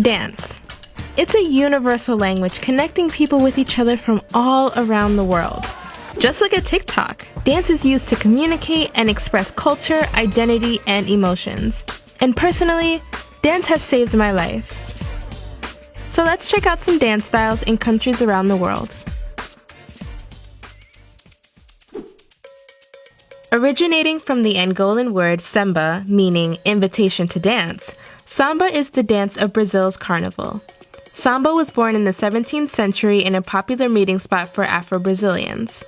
Dance. It's a universal language connecting people with each other from all around the world. Just like a TikTok, dance is used to communicate and express culture, identity, and emotions. And personally, dance has saved my life. So let's check out some dance styles in countries around the world. Originating from the Angolan word samba, meaning invitation to dance, samba is the dance of Brazil's carnival. Samba was born in the 17th century in a popular meeting spot for Afro-Brazilians.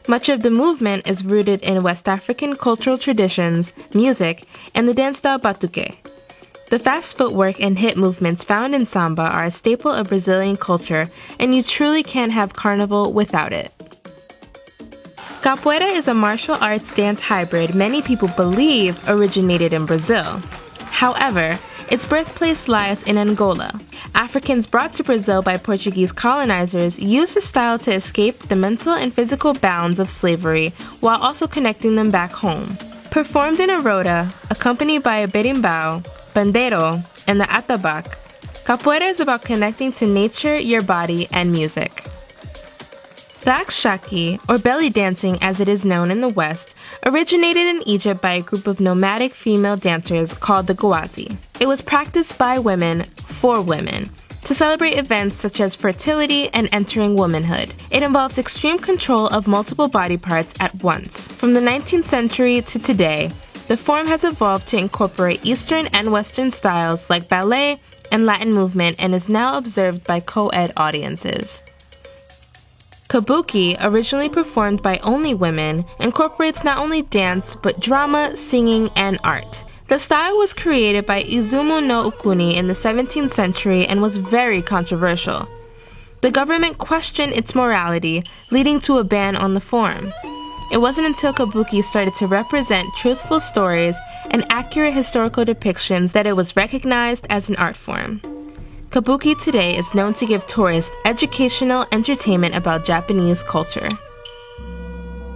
Much of the movement is rooted in West African cultural traditions, music, and the dance style batuque. The fast footwork and hip movements found in samba are a staple of Brazilian culture, and you truly can't have carnival without it. Capoeira is a martial arts dance hybrid many people believe originated in Brazil. However, its birthplace lies in Angola. Africans brought to Brazil by Portuguese colonizers used the style to escape the mental and physical bounds of slavery while also connecting them back home. Performed in a roda, accompanied by a berimbau, pandeiro, and the atabaque, capoeira is about connecting to nature, your body, and music. Rakshaki, or belly dancing as it is known in the West, originated in Egypt by a group of nomadic female dancers called the Gwazi. It was practiced by women for women to celebrate events such as fertility and entering womanhood. It involves extreme control of multiple body parts at once. From the 19th century to today, the form has evolved to incorporate Eastern and Western styles like ballet and Latin movement and is now observed by co-ed audiences. Kabuki, originally performed by only women, incorporates not only dance but drama, singing, and art. The style was created by Izumo no Okuni in the 17th century and was very controversial. The government questioned its morality, leading to a ban on the form. It wasn't until Kabuki started to represent truthful stories and accurate historical depictions that it was recognized as an art form. Kabuki today is known to give tourists educational entertainment about Japanese culture.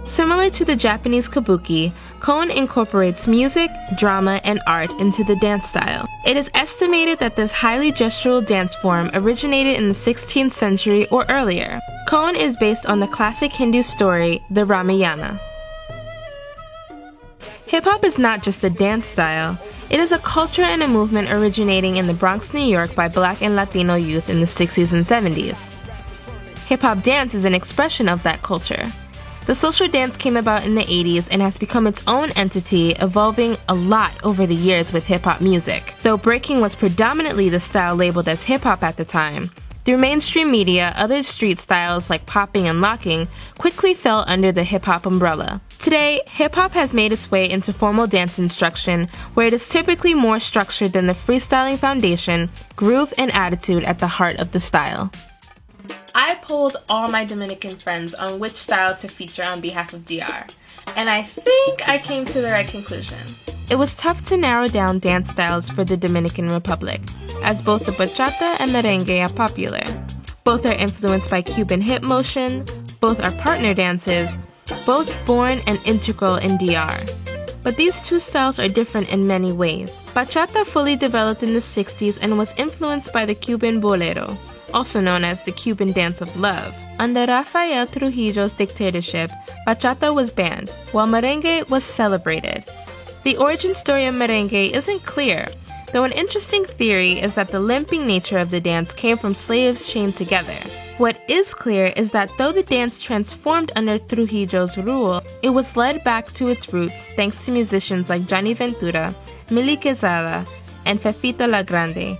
Similar to the Japanese kabuki, Koen incorporates music, drama, and art into the dance style. It is estimated that this highly gestural dance form originated in the 16th century or earlier. Koen is based on the classic Hindu story, the Ramayana. Hip-hop is not just a dance style. It is a culture and a movement originating in the Bronx, New York by Black and Latino youth in the 60s and 70s. Hip-hop dance is an expression of that culture. The social dance came about in the 80s and has become its own entity, evolving a lot over the years with hip-hop music. Though breaking was predominantly the style labeled as hip-hop at the time, through mainstream media, other street styles like popping and locking quickly fell under the hip-hop umbrella. Today, hip-hop has made its way into formal dance instruction, where it is typically more structured than the freestyling foundation, groove, and attitude at the heart of the style. I polled all my Dominican friends on which style to feature on behalf of DR, and I think I came to the right conclusion. It was tough to narrow down dance styles for the Dominican Republic, as both the bachata and merengue are popular. Both are influenced by Cuban hip motion, both are partner dances, both born and integral in DR. But these two styles are different in many ways. Bachata fully developed in the 60s and was influenced by the Cuban bolero, also known as the Cuban dance of love. Under Rafael Trujillo's dictatorship, bachata was banned, while merengue was celebrated. The origin story of merengue isn't clear, though an interesting theory is that the limping nature of the dance came from slaves chained together. What is clear is that though the dance transformed under Trujillo's rule, it was led back to its roots thanks to musicians like Johnny Ventura, Milly Quezada, and Fefita La Grande.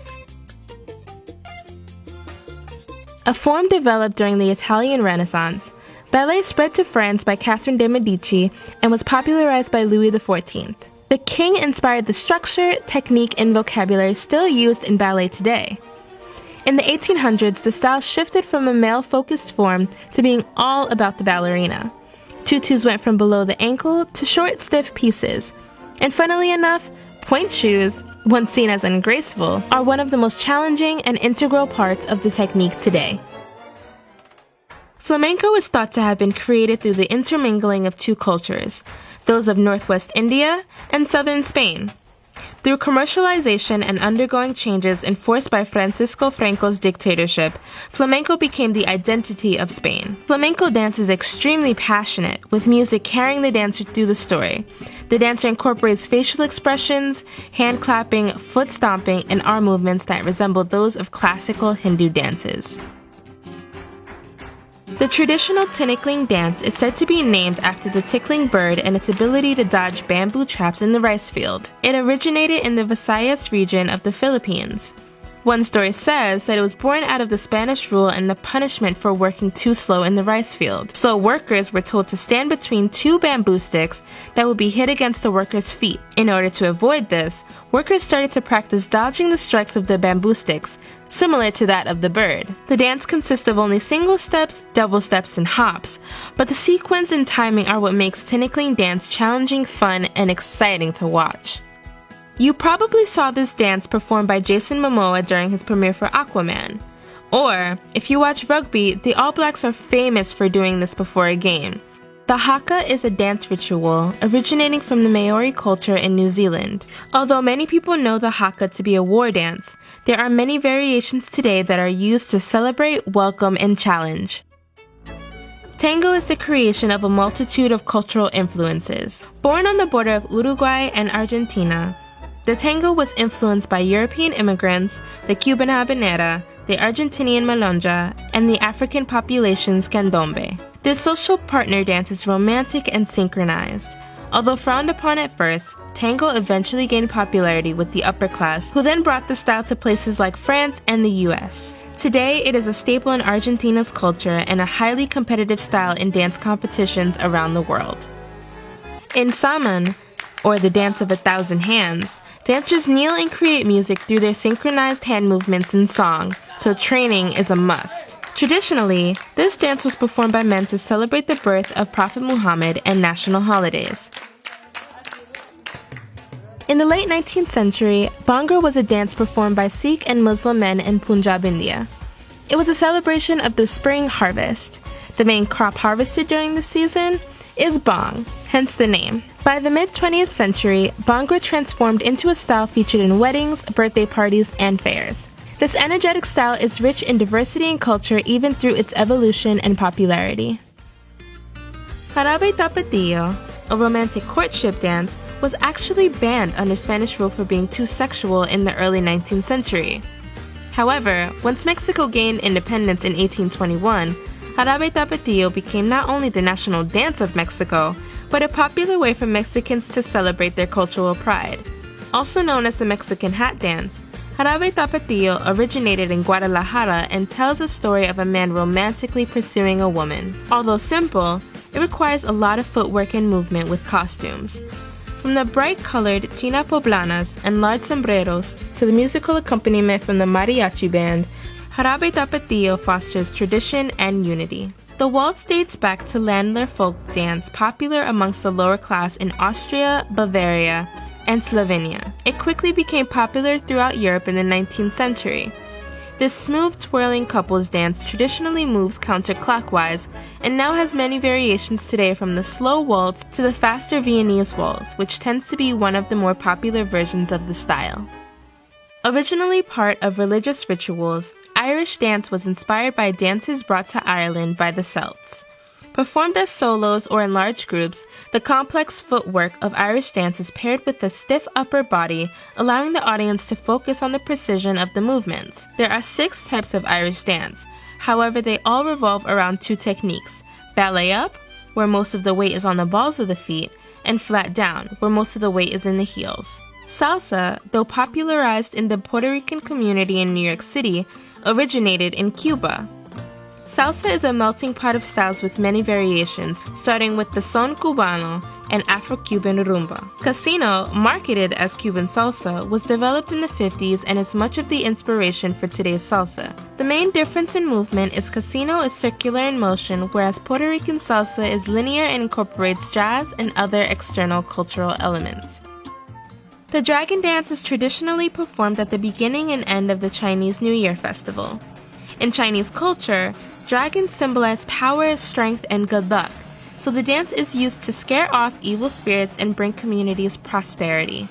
A form developed during the Italian Renaissance, ballet spread to France by Catherine de' Medici and was popularized by Louis XIV. The king inspired the structure, technique, and vocabulary still used in ballet today. In the 1800s, the style shifted from a male-focused form to being all about the ballerina. Tutus went from below the ankle to short, stiff pieces. And funnily enough, point shoes, once seen as ungraceful, are one of the most challenging and integral parts of the technique today. Flamenco is thought to have been created through the intermingling of two cultures, those of northwest India and southern Spain. Through commercialization and undergoing changes enforced by Francisco Franco's dictatorship, flamenco became the identity of Spain. Flamenco dance is extremely passionate, with music carrying the dancer through the story. The dancer incorporates facial expressions, hand clapping, foot stomping, and arm movements that resemble those of classical Hindu dances. The traditional tinikling dance is said to be named after the tickling bird and its ability to dodge bamboo traps in the rice field. It originated in the Visayas region of the Philippines. One story says that it was born out of the Spanish rule and the punishment for working too slow in the rice field. So workers were told to stand between two bamboo sticks that would be hit against the workers' feet. In order to avoid this, workers started to practice dodging the strikes of the bamboo sticks, similar to that of the bird. The dance consists of only single steps, double steps, and hops, but the sequence and timing are what makes tinikling dance challenging, fun, and exciting to watch. You probably saw this dance performed by Jason Momoa during his premiere for Aquaman. Or, if you watch rugby, the All Blacks are famous for doing this before a game. The haka is a dance ritual originating from the Maori culture in New Zealand. Although many people know the haka to be a war dance, there are many variations today that are used to celebrate, welcome, and challenge. Tango is the creation of a multitude of cultural influences. Born on the border of Uruguay and Argentina, the tango was influenced by European immigrants, the Cuban habanera, the Argentinian milonga, and the African population's candombe. This social partner dance is romantic and synchronized. Although frowned upon at first, tango eventually gained popularity with the upper class, who then brought the style to places like France and the US. Today, it is a staple in Argentina's culture and a highly competitive style in dance competitions around the world. In Saman, or the Dance of a Thousand Hands, dancers kneel and create music through their synchronized hand movements and song, so training is a must. Traditionally, this dance was performed by men to celebrate the birth of Prophet Muhammad and national holidays. In the late 19th century, Bhangra was a dance performed by Sikh and Muslim men in Punjab, India. It was a celebration of the spring harvest. The main crop harvested during the season is bhang, hence the name. By the mid-20th century, Bhangra transformed into a style featured in weddings, birthday parties, and fairs. This energetic style is rich in diversity and culture even through its evolution and popularity. Jarabe Tapatio, a romantic courtship dance, was actually banned under Spanish rule for being too sexual in the early 19th century. However, once Mexico gained independence in 1821, Jarabe Tapatio became not only the national dance of Mexico, but a popular way for Mexicans to celebrate their cultural pride. Also known as the Mexican hat dance, Jarabe Tapatio originated in Guadalajara and tells a story of a man romantically pursuing a woman. Although simple, it requires a lot of footwork and movement with costumes. From the bright-colored china poblanas and large sombreros to the musical accompaniment from the mariachi band, Jarabe Tapatio fosters tradition and unity. The waltz dates back to Ländler folk dance popular amongst the lower class in Austria, Bavaria, and Slovenia. It quickly became popular throughout Europe in the 19th century. This smooth twirling couples dance traditionally moves counterclockwise and now has many variations today, from the slow waltz to the faster Viennese waltz, which tends to be one of the more popular versions of the style. Originally part of religious rituals, Irish dance was inspired by dances brought to Ireland by the Celts. Performed as solos or in large groups, the complex footwork of Irish dance is paired with a stiff upper body, allowing the audience to focus on the precision of the movements. There are 6 types of Irish dance. However, they all revolve around 2 techniques: ballet up, where most of the weight is on the balls of the feet, and flat down, where most of the weight is in the heels. Salsa, though popularized in the Puerto Rican community in New York City, originated in Cuba. Salsa is a melting pot of styles with many variations, starting with the son cubano and Afro-Cuban rumba. Casino, marketed as Cuban salsa, was developed in the 50s and is much of the inspiration for today's salsa. The main difference in movement is casino is circular in motion, whereas Puerto Rican salsa is linear and incorporates jazz and other external cultural elements. The dragon dance is traditionally performed at the beginning and end of the Chinese New Year festival. In Chinese culture, dragons symbolize power, strength, and good luck, so the dance is used to scare off evil spirits and bring communities prosperity.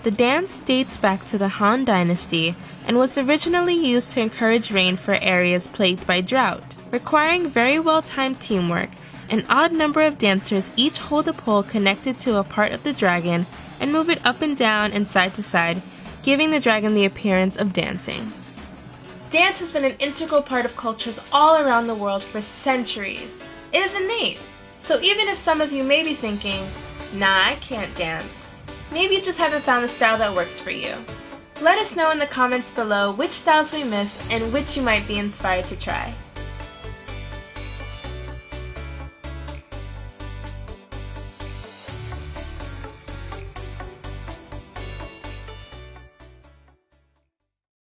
The dance dates back to the Han Dynasty and was originally used to encourage rain for areas plagued by drought. Requiring very well-timed teamwork, an odd number of dancers each hold a pole connected to a part of the dragon and move it up and down and side to side, giving the dragon the appearance of dancing. Dance has been an integral part of cultures all around the world for centuries. It is innate, so even if some of you may be thinking, "Nah, I can't dance," maybe you just haven't found the style that works for you. Let us know in the comments below which styles we missed and which you might be inspired to try.